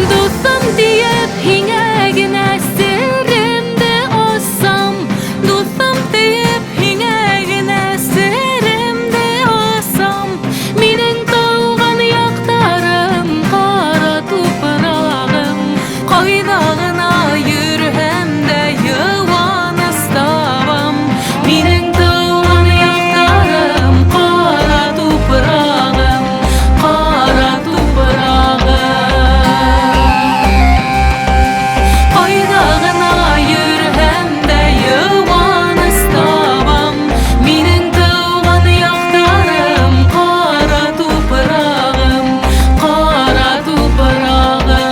Дустым диеп һиңә генә серемде асам, дустым диеп һиңә генә серемде асам. Минең тауган яктарым, кара тупрагым, кайда гына йөрһәм дә юаныс табам. Минең тауган яктарым, кара тупрагым, кара тупрагым. Кайда гына йөрһәм дә юаныс табам. Минең тауган яктарым, кара тупрагым, кара тупрагым.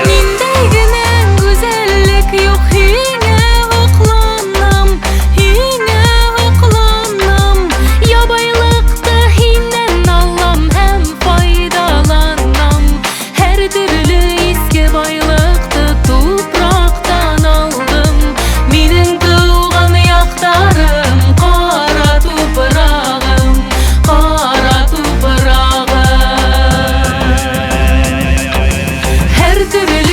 Миндәй генә гүзәллек юк, һиңә һокланам, һиңә һокланам. Ябайлыкты һиннән алам һәм файдаланам. Һәр төрле иске байлыкты тупрактан алдым. Минең тауган яктарым, кара тупрагым, кара тупрагым. Һәр төрле